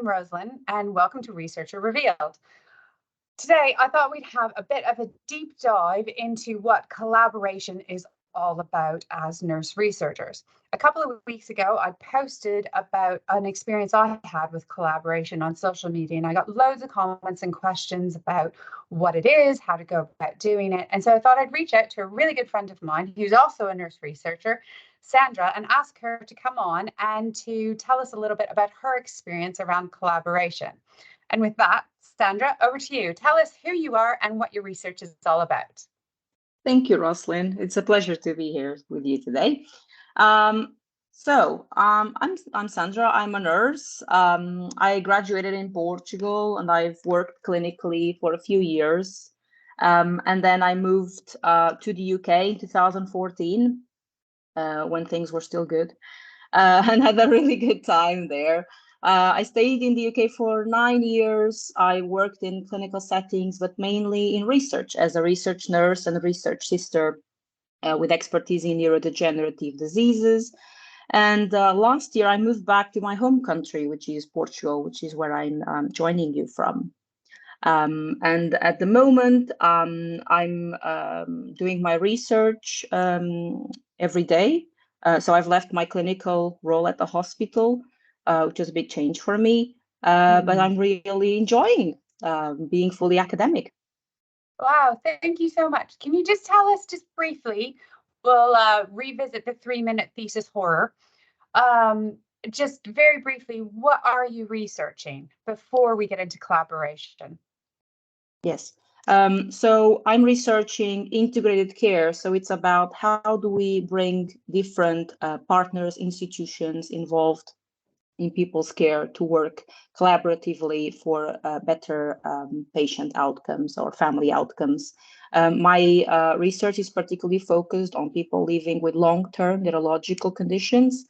Rosalind, and welcome to Researcher Revealed. Today, I thought we'd have a bit of a deep dive into what collaboration is all about as nurse researchers. A couple of weeks ago, I posted about an experience I had with collaboration on social media, and I got loads of comments and questions about what it is, how to go about doing it. And so I thought I'd reach out to a really good friend of mine who's also a nurse researcher, Sandra, and ask her to come on and to tell us a little bit about her experience around collaboration. And with that, Sandra, over to you. Tell us who you are and what your research is all about. Thank you, Rosalind. It's a pleasure to be here with you today. I'm Sandra. I'm a nurse. I graduated in Portugal and I've worked clinically for a few years. And then I moved to the UK in 2014 when things were still good and had a really good time there. I stayed in the UK for 9 years. I worked in clinical settings, but mainly in research as a research nurse and a research sister with expertise in neurodegenerative diseases. And last year, I moved back to my home country, which is Portugal, which is where I'm joining you from. And at the moment, I'm doing my research every day. So I've left my clinical role at the hospital, which was a big change for me. But I'm really enjoying being fully academic. Wow, thank you so much. Can you just tell us just briefly, we'll revisit the 3-minute thesis horror. Just very briefly, what are you researching before we get into collaboration? Yes. So I'm researching integrated care. So it's about how do we bring different partners, institutions involved in people's care to work collaboratively for better patient outcomes or family outcomes. My research is particularly focused on people living with long-term neurological conditions.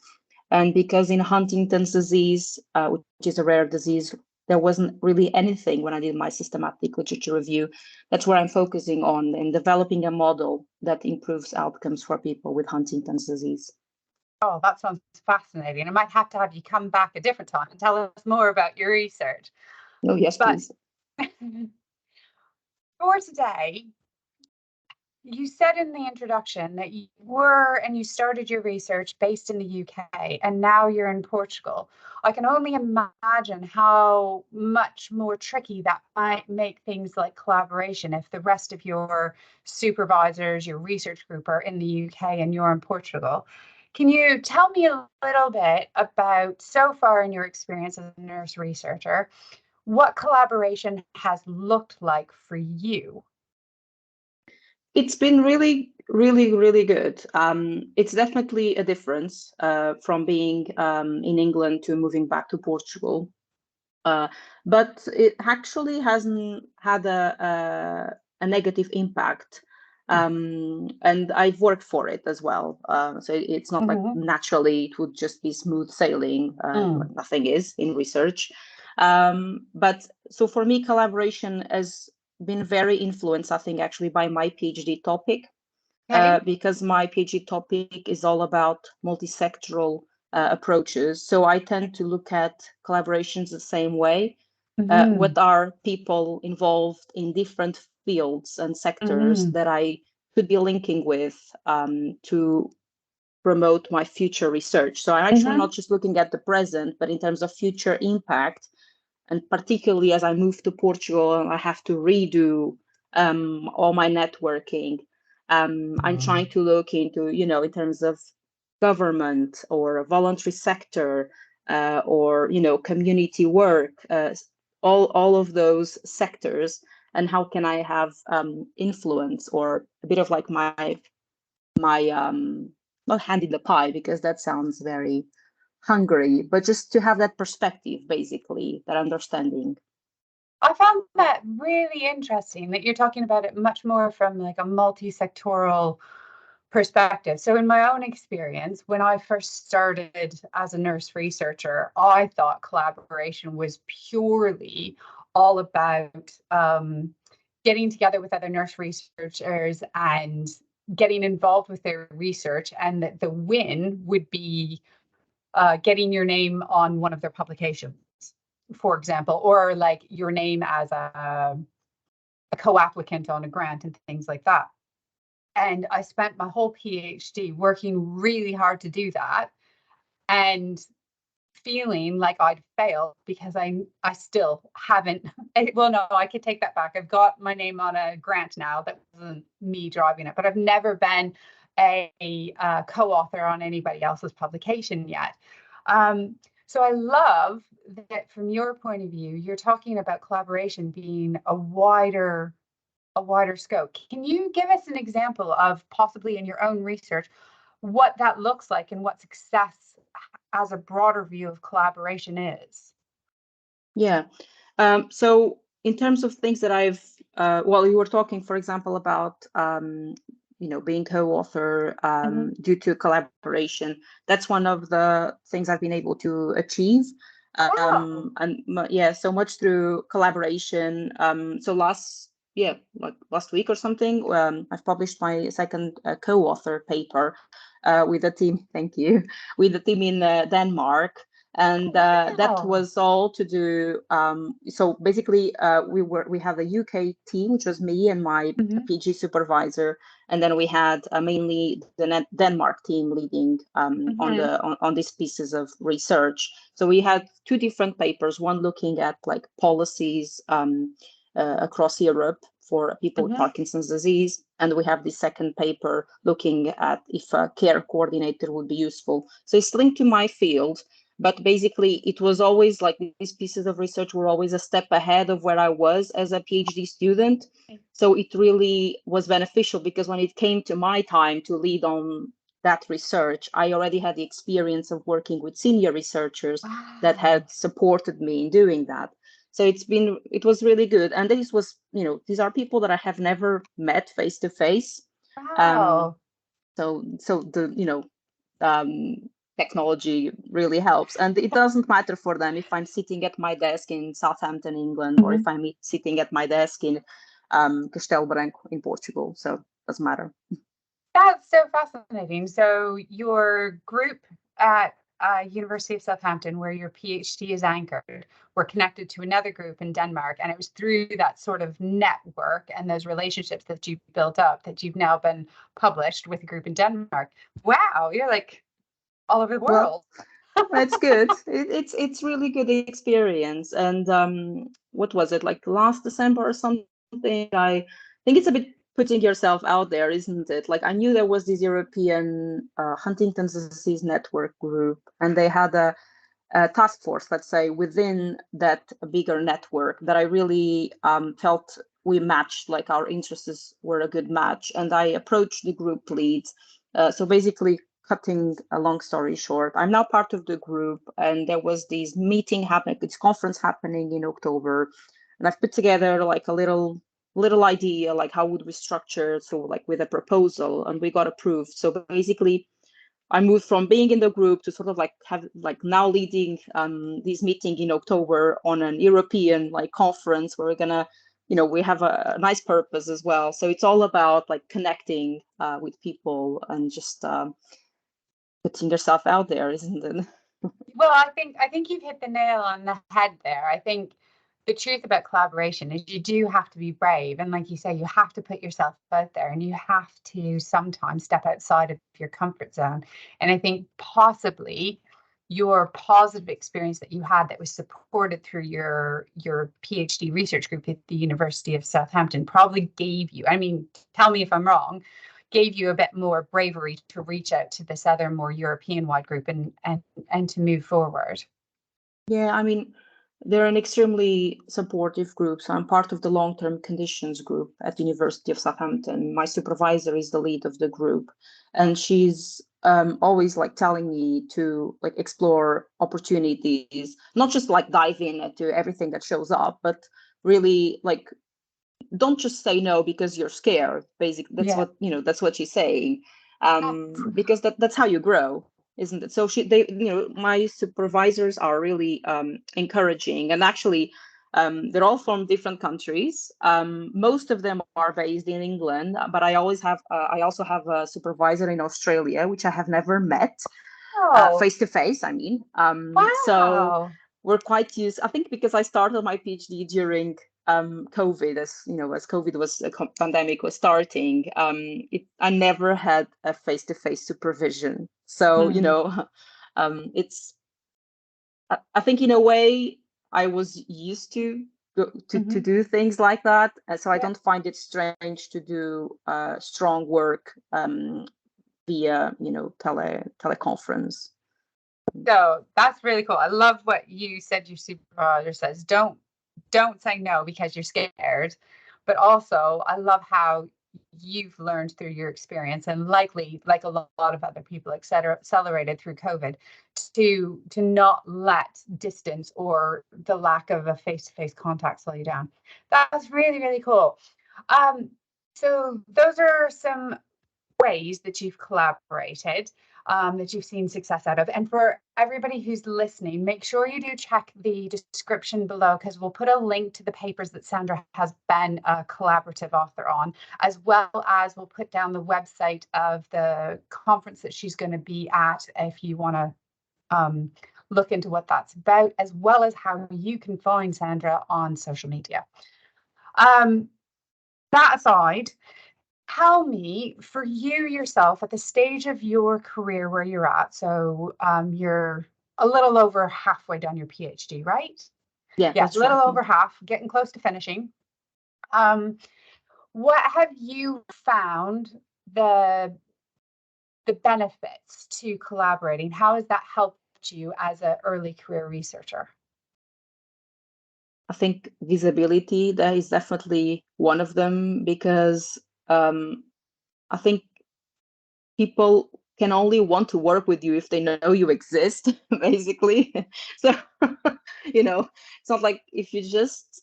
And because in Huntington's disease, which is a rare disease, there wasn't really anything when I did my systematic literature review. That's where I'm focusing on in developing a model that improves outcomes for people with Huntington's disease. Oh, that sounds fascinating. I might have to have you come back a different time and tell us more about your research. Oh, yes, please. For today, you said in the introduction that you started your research based in the UK and now you're in Portugal. I can only imagine how much more tricky that might make things like collaboration if the rest of your supervisors, your research group are in the UK and you're in Portugal. Can you tell me a little bit about, so far in your experience as a nurse researcher, what collaboration has looked like for you? It's been really, really, really good. It's definitely a difference from being in England to moving back to Portugal. But it actually hasn't had a negative impact. And I've worked for it as well. So it's not like naturally it would just be smooth sailing. Nothing is in research. But so for me, collaboration has been very influenced, I think, actually by my PhD topic, because my PhD topic is all about multi-sectoral approaches. So I tend to look at collaborations the same way. What are people involved in different fields and sectors that I could be linking with to promote my future research? So I'm actually not just looking at the present, but in terms of future impact. And particularly as I move to Portugal and I have to redo all my networking, I'm trying to look into, in terms of government or voluntary sector or, community work, all of those sectors, and how can I have influence or a bit of like my not hand in the pie, because that sounds very hungry, but just to have that perspective, basically, that understanding. I found that really interesting that you're talking about it much more from like a multi-sectoral perspective. So in my own experience, when I first started as a nurse researcher, I thought collaboration was purely all about getting together with other nurse researchers and getting involved with their research, and that the win would be getting your name on one of their publications. for example, or like your name as a co-applicant on a grant and things like that. And I spent my whole PhD working really hard to do that, and feeling like I'd failed because I still haven't. Well, no, I could take that back. I've got my name on a grant now. That wasn't me driving it, but I've never been a co-author on anybody else's publication yet. So I love that from your point of view, you're talking about collaboration being a wider scope. Can you give us an example of, possibly in your own research, what that looks like and what success as a broader view of collaboration is? Yeah. So in terms of things that I've, well, you were talking, for example, about being co-author due to collaboration. That's one of the things I've been able to achieve. Wow. And yeah, so much through collaboration. So last week or something, I've published my second co-author paper with a team. Thank you, with a team in Denmark. And that Wow. was all to do. So basically, we have a UK team, which was me and my PhD supervisor, and then we had mainly the Denmark team leading on these pieces of research. So we had two different papers, one looking at like policies across Europe for people with Parkinson's disease, and we have the second paper looking at if a care coordinator would be useful. So it's linked to my field. But basically, it was always like these pieces of research were always a step ahead of where I was as a PhD student. So it really was beneficial, because when it came to my time to lead on that research, I already had the experience of working with senior researchers that had supported me in doing that. So it was really good. And these are people that I have never met face to face. Wow. So technology really helps, and it doesn't matter for them if I'm sitting at my desk in Southampton, England, or if I'm sitting at my desk in Castelo Branco in Portugal. So it doesn't matter. That's so fascinating. So your group at University of Southampton, where your PhD is anchored, were connected to another group in Denmark, and it was through that sort of network and those relationships that you've built up that you've now been published with a group in Denmark. Wow, you're like all over the world. Well, that's good. It's really good experience. And what was it, like last December or something? I think it's a bit putting yourself out there, isn't it? Like I knew there was this European Huntington's disease network group, and they had a task force, let's say, within that bigger network that I really felt we matched, like our interests were a good match. And I approached the group leads. So basically, cutting a long story short, I'm now part of the group, and there was this conference happening in October, and I've put together like a little idea, like how would we structure, so like with a proposal, and we got approved. So basically, I moved from being in the group to sort of like now leading this meeting in October on an European like conference where we're gonna, we have a nice purpose as well. So it's all about like connecting with people and just putting yourself out there, isn't it? Well, I think you've hit the nail on the head there. I think the truth about collaboration is you do have to be brave. And like you say, you have to put yourself out there, and you have to sometimes step outside of your comfort zone. And I think possibly your positive experience that you had that was supported through your PhD research group at the University of Southampton probably gave you, I mean, tell me if I'm wrong, gave you a bit more bravery to reach out to this other more European-wide group and to move forward. Yeah, I mean, they're an extremely supportive group. So I'm part of the long-term conditions group at the University of Southampton. My supervisor is the lead of the group, and she's always like telling me to like explore opportunities, not just like dive in to everything that shows up, but really like don't just say no because you're scared. Basically, that's what she's saying, because that's how you grow, isn't it? So my supervisors are really encouraging, and actually they're all from different countries. Most of them are based in England, but I also have a supervisor in Australia, which I have never met face to face. I mean, wow. we're quite used. I think because I started my PhD during COVID, as you know, as COVID was pandemic was starting. I never had a face-to-face supervision, so you know, it's. I think in a way I was used to to do things like that, so I don't find it strange to do strong work via teleconference. So that's really cool. I love what you said. Your supervisor says, don't say no because you're scared, but also I love how you've learned through your experience, and likely like a lot of other people, accelerated through COVID, to not let distance or the lack of a face-to-face contact slow you down. That's really, really cool. So those are some ways that you've collaborated, that you've seen success out of. And for everybody who's listening, make sure you do check the description below, because we'll put a link to the papers that Sandra has been a collaborative author on, as well as we'll put down the website of the conference that she's going to be at if you want to look into what that's about, as well as how you can find Sandra on social media. That aside, tell me, for you yourself, at the stage of your career where you're at, so you're a little over halfway done your PhD, right? Yeah, Yeah, that's a little right. over half, getting close to finishing. What have you found the benefits to collaborating? How has that helped you as an early career researcher? I think visibility, that is definitely one of them, because I think people can only want to work with you if they know you exist, basically. So, it's not like if you just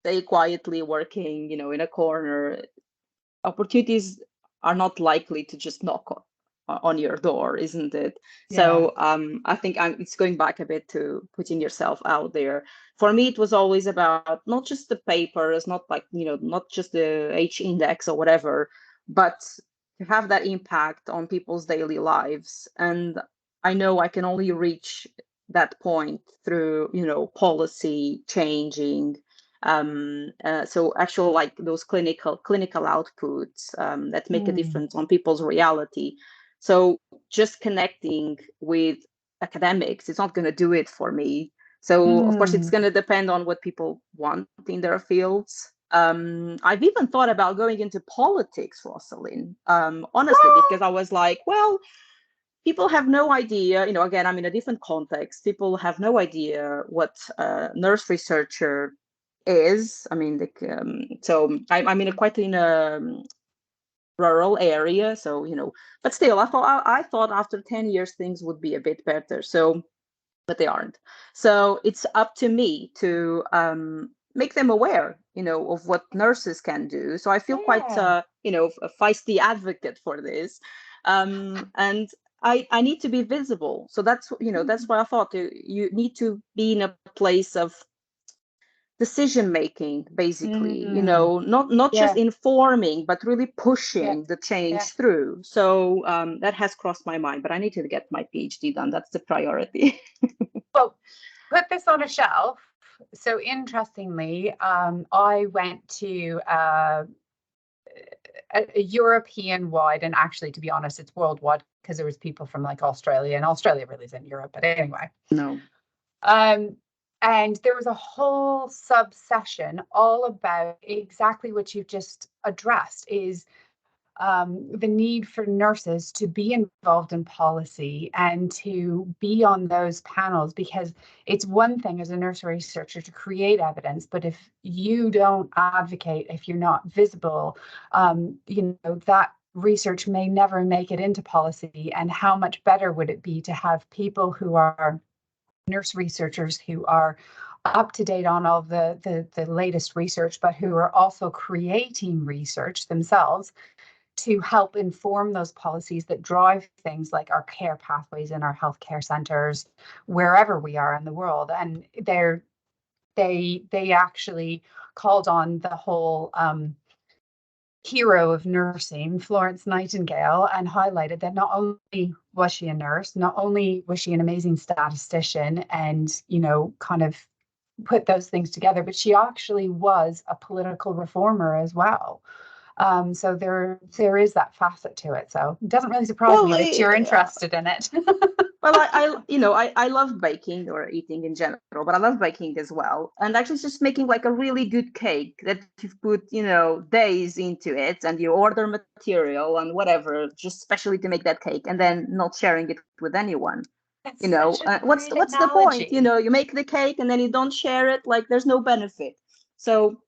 stay quietly working, in a corner, opportunities are not likely to just knock on your door, isn't it? Yeah. So I think it's going back a bit to putting yourself out there. For me, it was always about not just the papers, not like, not just the H index or whatever, but to have that impact on people's daily lives. And I know I can only reach that point through, policy changing. So actual, like those clinical outputs that make a difference on people's reality. So just connecting with academics, it's not going to do it for me. So of course it's going to depend on what people want in their fields. I've even thought about going into politics, Rosalind, honestly, because I was like, well, people have no idea, again, I'm in a different context. People have no idea what a nurse researcher is. I mean, so I'm quite in a rural area, so but still, I thought after 10 years things would be a bit better. So, but they aren't. So it's up to me to make them aware, of what nurses can do. So I feel quite, a feisty advocate for this, and I need to be visible. So that's that's why I thought you need to be in a place of decision making, basically, not just informing, but really pushing the change through. So that has crossed my mind, but I need to get my PhD done. That's the priority. Well, put this on a shelf. So interestingly, I went to a European-wide, and actually, to be honest, it's worldwide, because there was people from like Australia, and Australia really isn't Europe, but anyway. No. And there was a whole sub-session all about exactly what you've just addressed, is the need for nurses to be involved in policy and to be on those panels, because it's one thing as a nurse researcher to create evidence, but if you don't advocate, if you're not visible, that research may never make it into policy. And how much better would it be to have people who are nurse researchers who are up to date on all the latest research, but who are also creating research themselves to help inform those policies that drive things like our care pathways in our healthcare centers, wherever we are in the world. And they actually called on the whole hero of nursing, Florence Nightingale, and highlighted that not only was she a nurse, not only was she an amazing statistician and, kind of put those things together, but she actually was a political reformer as well. So there is that facet to it. So it doesn't really surprise Well, me that you're interested in it. well, I love baking or eating in general, but I love baking as well. And actually just making like a really good cake that you've put, days into it, and you order material and whatever, just specially to make that cake, and then not sharing it with anyone. That's such a What's great the point? analogy. You make the cake and then you don't share it, like there's no benefit. So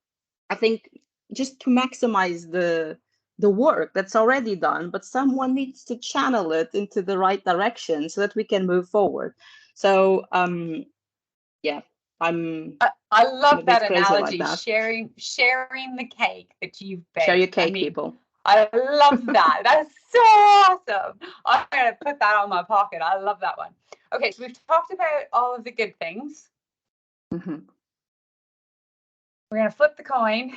I think just to maximize the work that's already done, but someone needs to channel it into the right direction so that we can move forward. So yeah, I'm I a love that bit crazy like analogy, that. sharing the cake that you've Share your baked. I cake, mean, people. I love that. That's so awesome. I'm going to put that on my pocket. I love that one. Okay, so we've talked about all of the good things. Mm-hmm. We're going to flip the coin.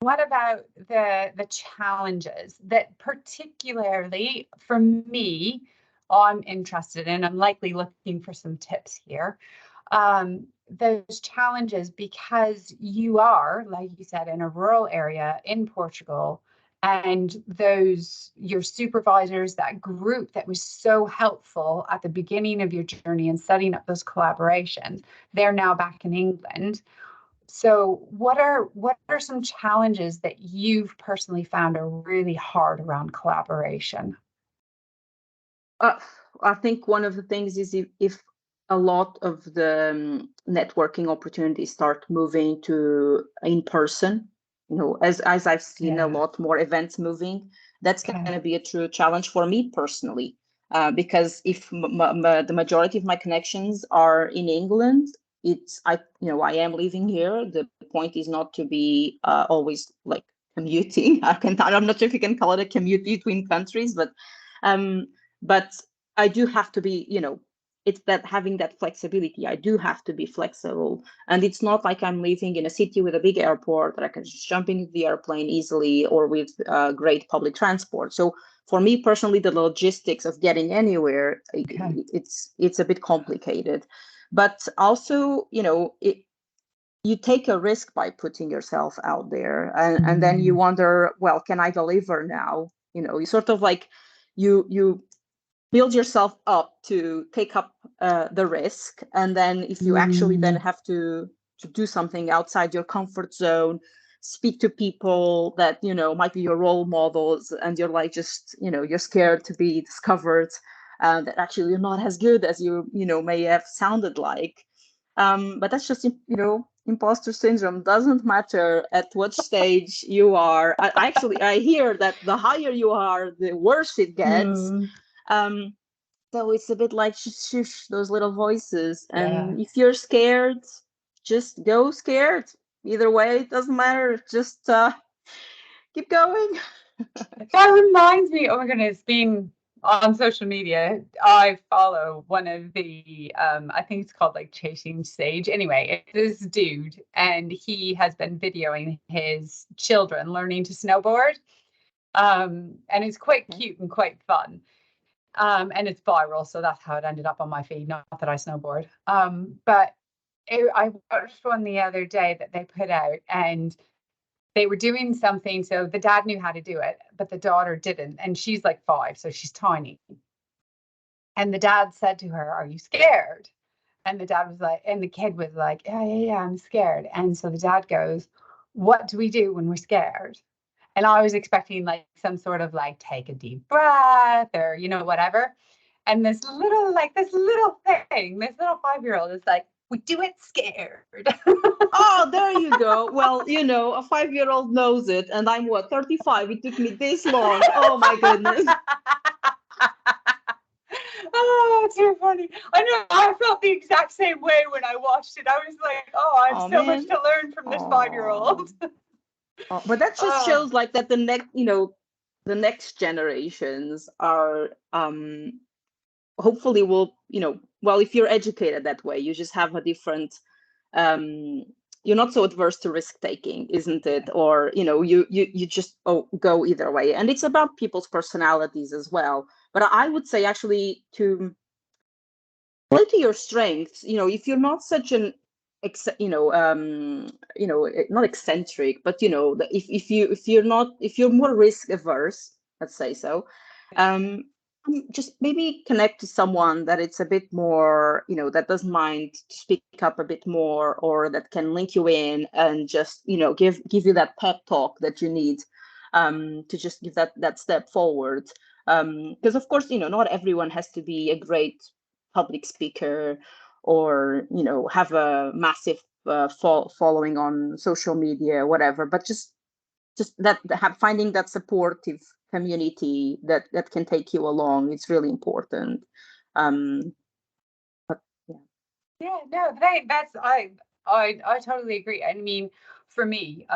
What about the challenges that particularly for me, I'm interested in? I'm likely looking for some tips here. Those challenges because you are, like you said, in a rural area in Portugal, and your supervisors, that group that was so helpful at the beginning of your journey in setting up those collaborations, they're now back in England. So what are some challenges that you've personally found are really hard around collaboration? I think one of the things is if a lot of the networking opportunities start moving to in person, as I've seen a Yeah. lot more events moving, that's Okay. going to be a true challenge for me personally. Because if the majority of my connections are in England, I am living here. The point is not to be always like commuting. I'm not sure if you can call it a commute between countries, um, but I do have to be, it's that having that flexibility. I do have to be flexible. And it's not like I'm living in a city with a big airport that I can just jump into the airplane easily, or with great public transport. So for me personally, the logistics of getting anywhere, Okay. it's a bit complicated. But also, you take a risk by putting yourself out there, and then you wonder, well, can I deliver now? You sort of like you build yourself up to take up the risk, and then if you actually then have to do something outside your comfort zone, speak to people that might be your role models, and you're like, just you're scared to be discovered, that actually you're not as good as you may have sounded like. But that's just imposter syndrome. Doesn't matter at what stage you are. I hear that the higher you are, the worse it gets. um so it's a bit like shush, shush, those little voices. Yeah. And if you're scared, just go scared. Either way, it doesn't matter. Just keep going. That reminds me, oh my goodness, being on social media, I follow one of the, I think it's called like Chasing Sage. Anyway, it's this dude, and he has been videoing his children learning to snowboard. And it's quite cute and quite fun. And it's viral, so that's how it ended up on my feed. Not that I snowboard. But I watched one the other day that they put out, and they were doing something. So the dad knew how to do it, but the daughter didn't. And she's like 5, so she's tiny. And the dad said to her, "Are you scared?" And the dad was like, and the kid was like, "Yeah, yeah, yeah, I'm scared." And so the dad goes, "What do we do when we're scared?" And I was expecting like some sort of like take a deep breath or, whatever. And this little thing, this little 5-year-old is like, "We do it scared." Oh, there you go. Well, a 5-year-old knows it, and I'm 35. It took me this long. Oh my goodness. Oh, too funny. I know, I felt the exact same way when I watched it. I was like, oh, I have Oh so much man. to learn from this 5-year-old. Oh. But that just Oh, shows like that the next generations are hopefully will well, if you're educated that way, you just have a different you're not so adverse to risk taking, isn't it? Or you just go either way, and it's about people's personalities as well. But I would say actually to play to your strengths. If you're not such an not eccentric, but if you're more risk averse, let's say so, um just maybe connect to someone that it's a bit more, that doesn't mind to speak up a bit more, or that can link you in and just give you that pep talk that you need, to just give that step forward. Because of course, not everyone has to be a great public speaker, or have a massive following on social media or whatever, but just finding that supportive community that can take you along, it's really important. But Yeah, no, I totally agree. I mean, for me,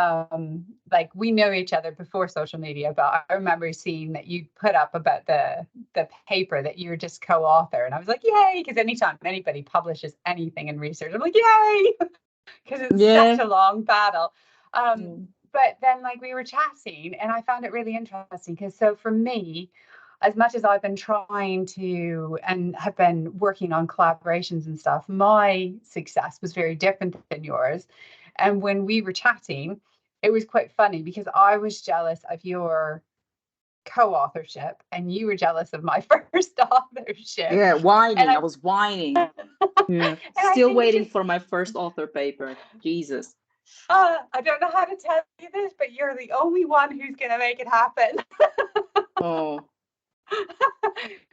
like we know each other before social media, but I remember seeing that you put up about the paper that you were just co-author, and I was like, yay, because anytime anybody publishes anything in research, I'm like, yay, because it's yeah. such a long battle. Mm. But then like we were chatting, and I found it really interesting because so for me, as much as I've been trying to and have been working on collaborations and stuff, my success was very different than yours. And when we were chatting, it was quite funny because I was jealous of your co-authorship and you were jealous of my first authorship. Yeah, And whining. I I was whining. Yeah. and I Still think it waiting just for my first author paper. Jesus. I don't know how to tell you this, but you're the only one who's going to make it happen. Oh.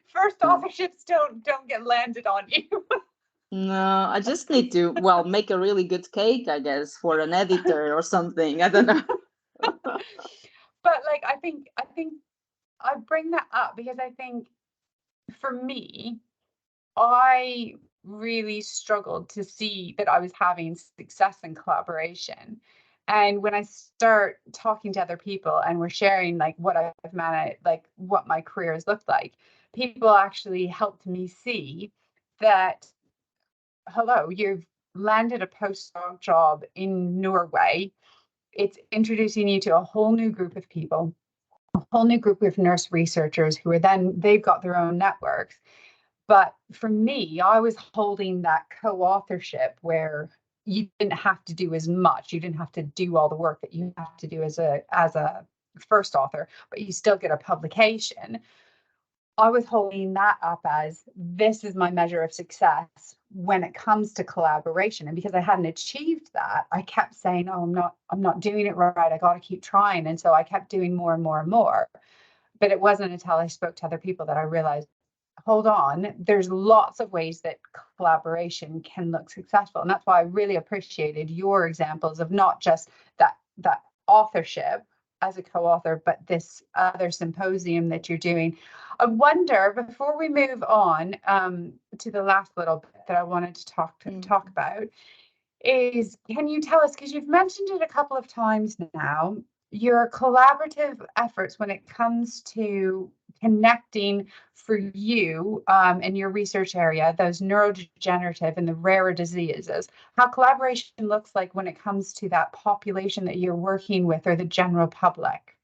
First Yeah. authorships don't get landed on you. No, I just need to, well, make a really good cake, I guess, for an editor or something. I don't know. But like I think I bring that up because I think for me, I really struggled to see that I was having success in collaboration. And when I start talking to other people and we're sharing like what I've managed, like what my career has looked like, people actually helped me see that, hello, you've landed a postdoc job in Norway. It's introducing you to a whole new group of people, a whole new group of nurse researchers who are then, they've got their own networks. But for me, I was holding that co-authorship where you didn't have to do as much. You didn't have to do all the work that you have to do as a first author, but you still get a publication. I was holding that up as this is my measure of success when it comes to collaboration. And because I hadn't achieved that, I kept saying, oh, I'm not doing it right. I got to keep trying. And so I kept doing more and more and more. But it wasn't until I spoke to other people that I realized, hold on, there's lots of ways that collaboration can look successful. And that's why I really appreciated your examples of not just that authorship as a co-author, but this other symposium that you're doing. I wonder, before we move on to the last little bit that I wanted to talk about, is can you tell us, because you've mentioned it a couple of times now, your collaborative efforts when it comes to connecting for you in your research area, those neurodegenerative and the rarer diseases, how collaboration looks like when it comes to that population that you're working with or the general public?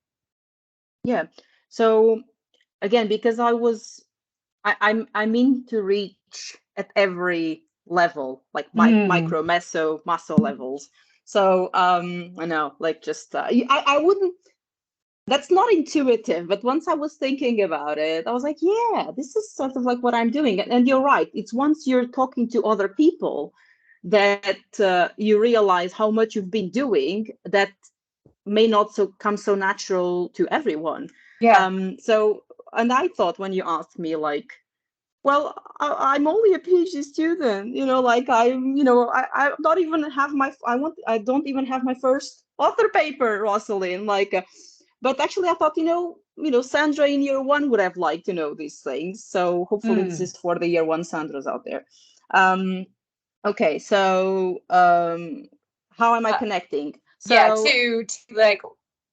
Yeah. So again, because I mean to reach at every level, like micro, meso, muscle levels. So I know, like just I wouldn't. That's not intuitive, but once I was thinking about it, I was like, yeah, this is sort of like what I'm doing. And you're right. It's once you're talking to other people that you realize how much you've been doing that may not come so natural to everyone. Yeah. So, and I thought when you asked me, like, well, I'm only a PhD student, like I don't even have I don't even have my first author paper, Rosalind, like, but actually I thought, Sandra in year one would have liked to know these things. So hopefully this is for the year one Sandras out there. Okay, so how am I connecting? Yeah, So to like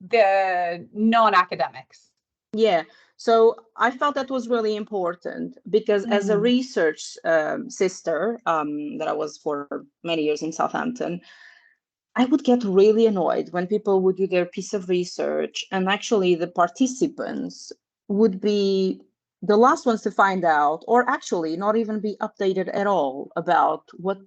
the non-academics. yeah, so I felt that was really important because as a research sister that I was for many years in Southampton, I would get really annoyed when people would do their piece of research and actually the participants would be the last ones to find out, or actually not even be updated at all about what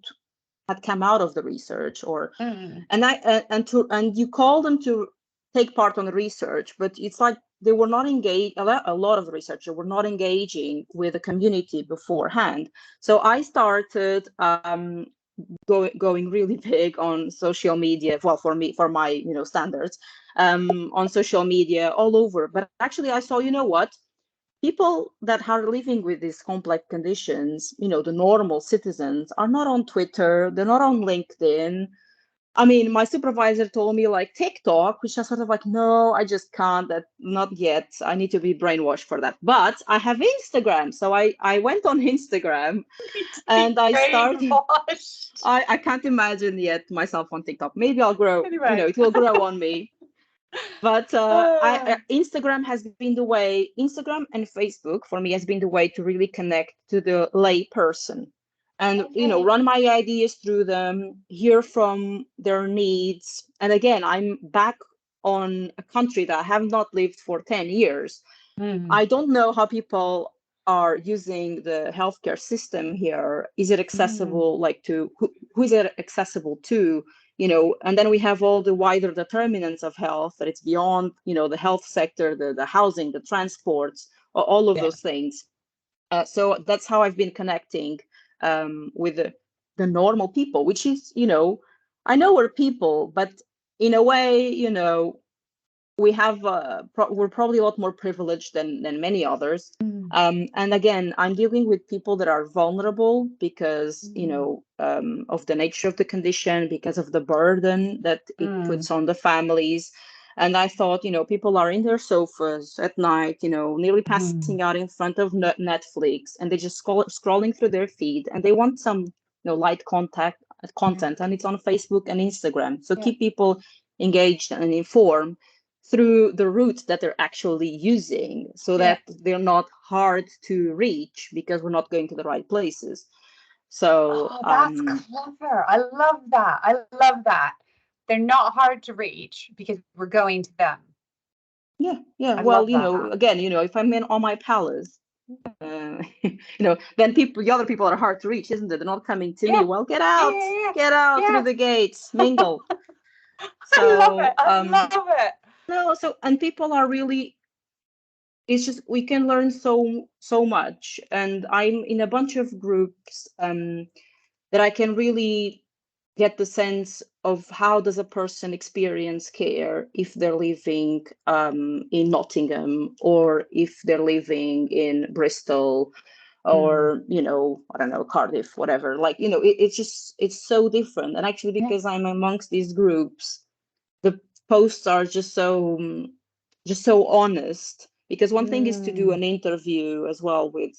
had come out of the research. Or and you call them to take part on the research, but it's like they were not engaged. A lot of the researchers were not engaging with the community beforehand. So I started going really big on social media. Well, for me, for my standards, on social media all over. But actually, I saw, what, people that are living with these complex conditions, the normal citizens, are not on Twitter, they're not on LinkedIn. I mean, my supervisor told me like TikTok, which I sort of like, no, I just can't, that not yet. I need to be brainwashed for that. But I have Instagram. So I went on Instagram and I started. I can't imagine yet myself on TikTok. Maybe I'll grow, Anyway. it will grow on me. But Instagram has been the way, Instagram and Facebook for me has been the way to really connect to the lay person and, run my ideas through them, hear from their needs. And again, I'm back on a country that I have not lived for 10 years. I don't know how people are using the healthcare system here. Is it accessible, like to who is it accessible to? And then we have all the wider determinants of health, that it's beyond, the health sector, the housing, the transports, all of those things. So that's how I've been connecting with the normal people, which is, I know we're people, but in a way, we have we're probably a lot more privileged than many others. And again, I'm dealing with people that are vulnerable because of the nature of the condition, because of the burden that it puts on the families. And I thought, people are in their sofas at night, nearly passing out in front of Netflix, and they're just scrolling through their feed, and they want some light content, and it's on Facebook and Instagram. So keep people engaged and informed through the routes that they're actually using, so that they're not hard to reach because we're not going to the right places. So that's clever. I love that. They're not hard to reach because we're going to them. Yeah. Well, again, if I'm on my palace, then the other people are hard to reach, isn't it? They're not coming to me. Well, get out through the gates, mingle. So I love it. No, and people are really, it's just, we can learn so much. And I'm in a bunch of groups that I can really get the sense of how does a person experience care if they're living in Nottingham, or if they're living in Bristol, or I don't know, Cardiff, whatever. Like, it's so different. And actually, because I'm amongst these groups, the posts are just so honest. Because one thing is to do an interview as well with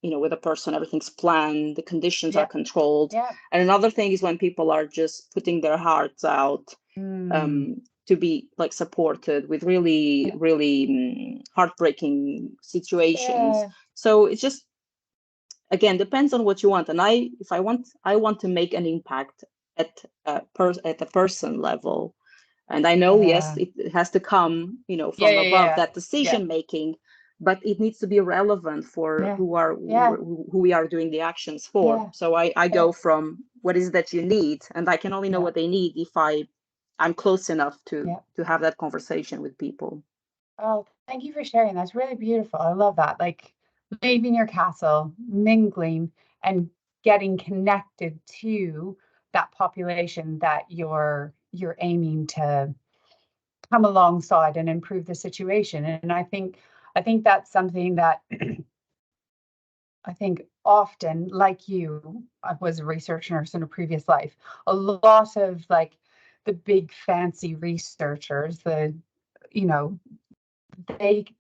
with a person, everything's planned, the conditions are controlled. And another thing is when people are just putting their hearts out to be like supported with really heartbreaking situations. So it's just, again, depends on what you want. And I want to make an impact at a person level. And I know, yes, it has to come, from above, that decision making, but it needs to be relevant for who we are doing the actions for. So I go from what is it that you need, and I can only know what they need if I'm close enough to have that conversation with people. Oh, thank you for sharing. That's really beautiful. I love that. Like leaving your castle, mingling, and getting connected to that population that you're aiming to come alongside and improve the situation. And I think that's something that I think often, like you, I was a research nurse in a previous life. A lot of like the big fancy researchers, they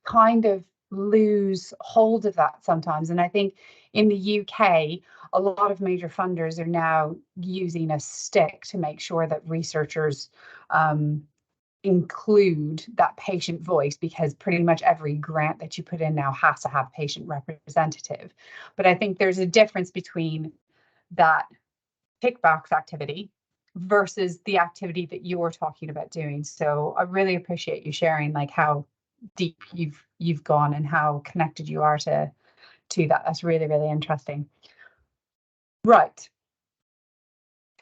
kind of lose hold of that sometimes. And I think in the UK, a lot of major funders are now using a stick to make sure that researchers include that patient voice, because pretty much every grant that you put in now has to have patient representative. But I think there's a difference between that tick box activity versus the activity that you're talking about doing. So I really appreciate you sharing like how deep you've gone and how connected you are to that. That's really, really interesting. Right.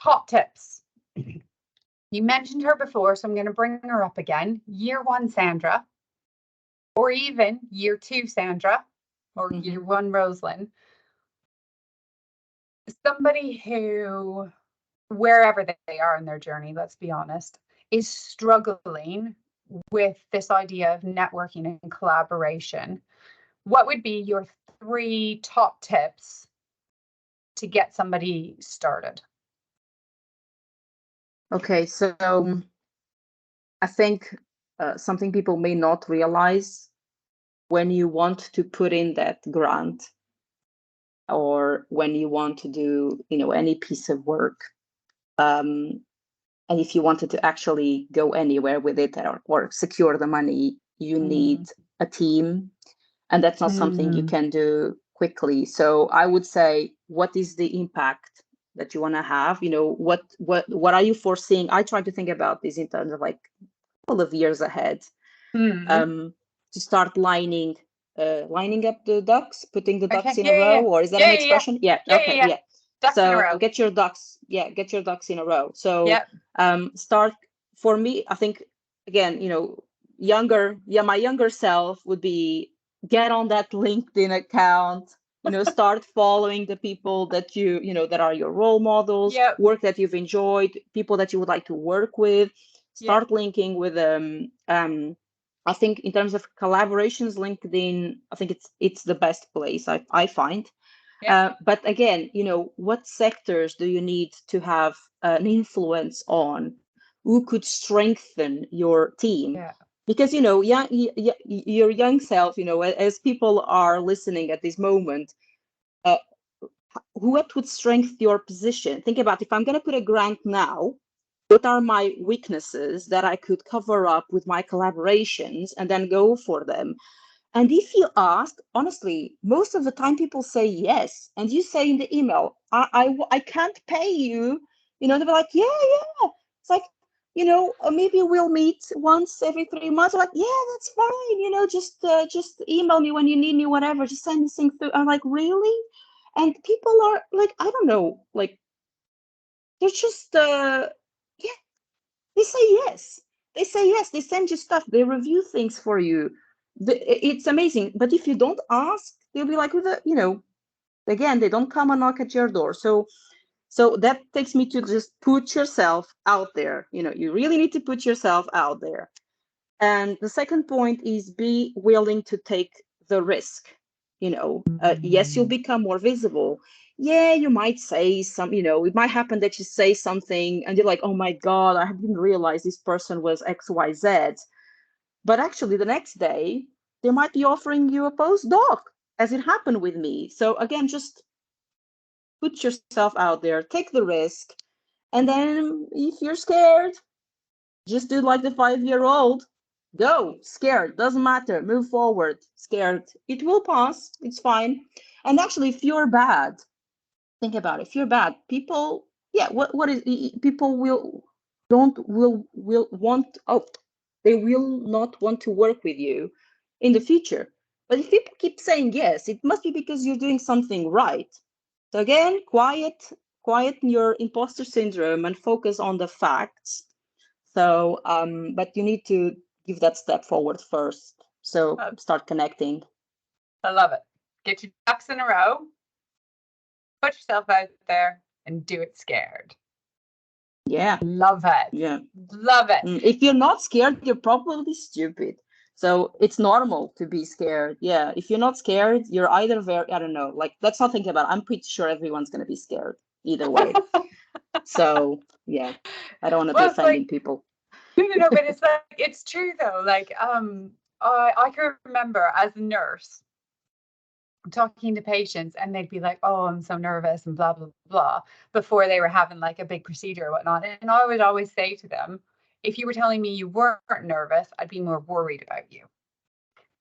Top tips. You mentioned her before, so I'm going to bring her up again. Year 1 Sandra, or even year 2 Sandra, or year 1 Rosalind. Somebody who, wherever they are in their journey, let's be honest, is struggling with this idea of networking and collaboration. What would be your 3 top tips to get somebody started? Okay, so I think something people may not realize when you want to put in that grant, or when you want to do, any piece of work, and if you wanted to actually go anywhere with it, or secure the money, you need a team, and that's not something you can do quickly. So I would say, what is the impact that you want to have? What are you foreseeing? I try to think about this in terms of like a couple of years ahead, to start lining up the ducks, putting the ducks in a row, or is that an expression? Yeah. Ducks in a row. So get your ducks in a row. So start, for me, I think, again, my younger self would be, get on that LinkedIn account, start following the people that that are your role models, work that you've enjoyed, people that you would like to work with, start linking with them. I think in terms of collaborations, LinkedIn, I think it's the best place I find. But again, what sectors do you need to have an influence on? Who could strengthen your team? Because, your young self, as people are listening at this moment, what would strengthen your position? Think about, if I'm going to put a grant now, what are my weaknesses that I could cover up with my collaborations and then go for them? And if you ask, honestly, most of the time people say yes. And you say in the email, I can't pay you. They'll be like, yeah. It's like, maybe we'll meet once every 3 months. I'm like, yeah, that's fine. Just email me when you need me, whatever. Just send this thing through. I'm like, really? And people are like, I don't know, like, they're just, they say yes. They say yes. They send you stuff. They review things for you. It's amazing. But if you don't ask, they'll be like, again, they don't come and knock at your door. So that takes me to just put yourself out there. You really need to put yourself out there. And the second point is, be willing to take the risk. Yes, you'll become more visible. Yeah, you might say it might happen that you say something and you're like, oh my God, I didn't realize this person was XYZ. But actually the next day, they might be offering you a postdoc, as it happened with me. So again, just put yourself out there, take the risk. And then if you're scared, just do like the 5-year-old. Go, scared, doesn't matter, move forward, scared. It will pass, it's fine. And actually, if you're bad, think about it. If you're bad, people, what is, people will not want to work with you in the future. But if people keep saying yes, it must be because you're doing something right. So again, quiet your imposter syndrome and focus on the facts. So, but you need to give that step forward first. So start connecting. I love it. Get your ducks in a row, put yourself out there, and do it scared. Yeah. Love it. Yeah. Love it. If you're not scared, you're probably stupid. So it's normal to be scared. Yeah. If you're not scared, you're either I don't know, like, let's not think about it. I'm pretty sure everyone's going to be scared either way. So yeah, I don't want to be offending people. No, but it's like, it's true though. Like, I can remember as a nurse talking to patients and they'd be like, oh, I'm so nervous and blah, blah, blah, before they were having like a big procedure or whatnot. And I would always say to them, if you were telling me you weren't nervous, I'd be more worried about you.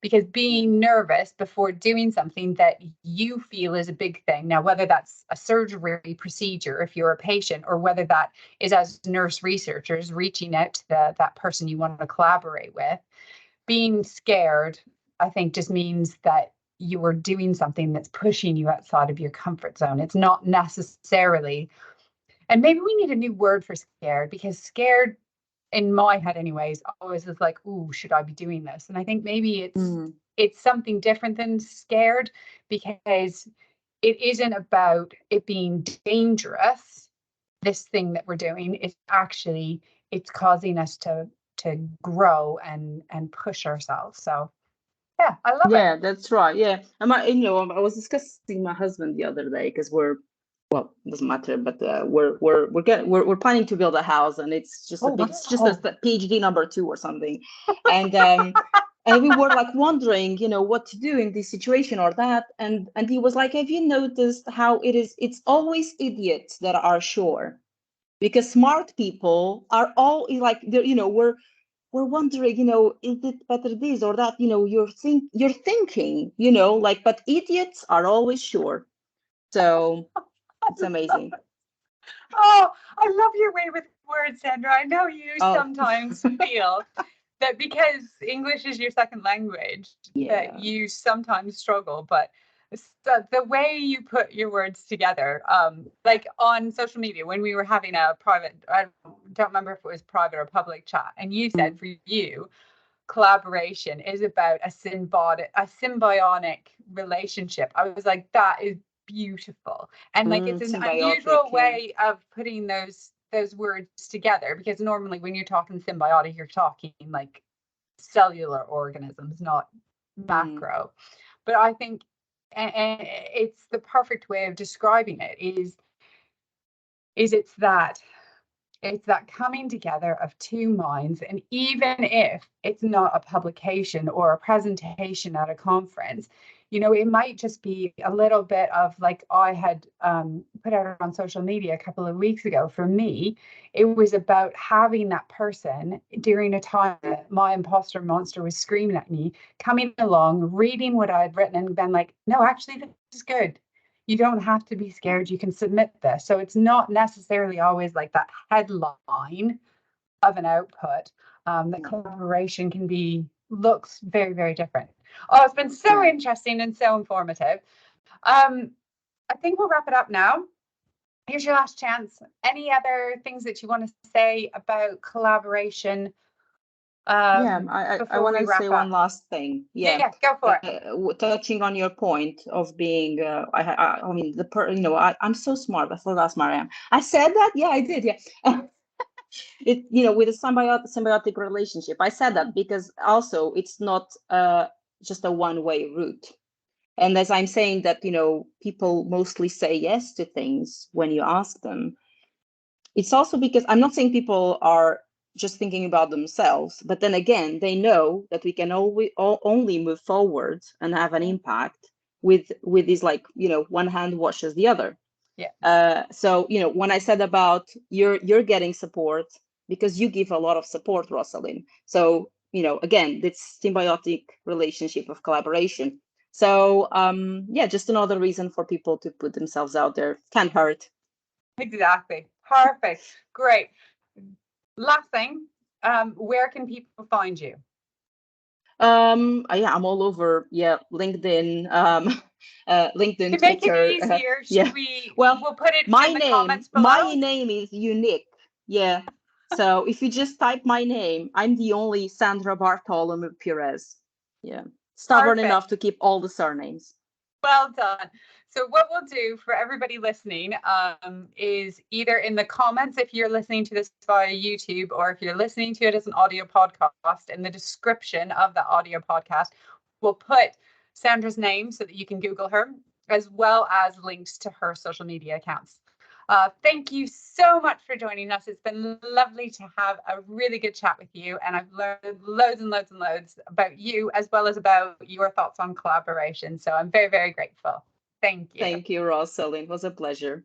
because being nervous before doing something that you feel is a big thing, now whether that's a surgery procedure if you're a patient, or whether that is as nurse researchers reaching out to that person you want to collaborate with, being scared, I think, just means that you are doing something that's pushing you outside of your comfort zone. It's not necessarily, and maybe we need a new word for scared, because scared in my head anyways always is like, ooh, should I be doing this? And I think maybe it's something different than scared, because it isn't about it being dangerous, this thing that we're doing. It's causing us to grow and push ourselves. So yeah, I love it. Yeah, that's right. Yeah, I was discussing my husband the other day, because well, it doesn't matter, but we're planning to build a house, and it's just a PhD number 2 or something, and and we were like wondering, what to do in this situation or that, and he was like, have you noticed how it is? It's always idiots that are sure, because smart people are all like, we're wondering, is it better this or that? You're thinking, like, but idiots are always sure. So it's amazing. Oh, I love your way with words, Sandra. I know you Oh. sometimes feel that because English is your second language, that you sometimes struggle, but the way you put your words together, like on social media, when we were having a private, I don't remember if it was private or public chat, and you said for you, collaboration is about a symbiotic relationship. I was like, that is beautiful. And like, it's an unusual way of putting those words together, because normally when you're talking symbiotic, you're talking like cellular organisms, not macro. But I think it's the perfect way of describing it is it's that coming together of two minds. And even if it's not a publication or a presentation at a conference, it might just be a little bit of, like I had put out on social media a couple of weeks ago. For me, it was about having that person during a time that my imposter monster was screaming at me, coming along, reading what I had written and been like, no, actually, this is good. You don't have to be scared. You can submit this. So it's not necessarily always like that headline of an output. The collaboration looks very, very different. Oh, it's been so interesting and so informative. I think we'll wrap it up now. Here's your last chance. Any other things that you want to say about collaboration? I want to say one last thing. Yeah, go for it. Touching on your point of being, I mean, I'm so smart. I forgot how smart I am. I said that. Yeah, I did. Yeah. With a symbiotic relationship. I said that because also it's not just a one-way route. And as I'm saying that, people mostly say yes to things when you ask them. It's also because I'm not saying people are just thinking about themselves, but then again, they know that we can only move forward and have an impact with these, like, one hand washes the other. Yeah. So when I said about you're getting support because you give a lot of support, Rosalind. So again, this symbiotic relationship of collaboration. So just another reason for people to put themselves out there. Can't hurt. Exactly. Perfect. Great. Last thing, where can people find you? I'm all over. LinkedIn, LinkedIn, to make Twitter. It easier, we'll put it my in the name, comments below. My name is unique. Yeah. So if you just type my name, I'm the only Sandra Bartolomeu Pires. Yeah. Stubborn enough to keep all the surnames. Well done. So what we'll do for everybody listening is either in the comments, if you're listening to this via YouTube, or if you're listening to it as an audio podcast, in the description of the audio podcast, we'll put Sandra's name so that you can Google her, as well as links to her social media accounts. Thank you so much for joining us. It's been lovely to have a really good chat with you, and I've learned loads and loads and loads about you, as well as about your thoughts on collaboration. So I'm very, very grateful. Thank you. Thank you, Rosalind. It was a pleasure.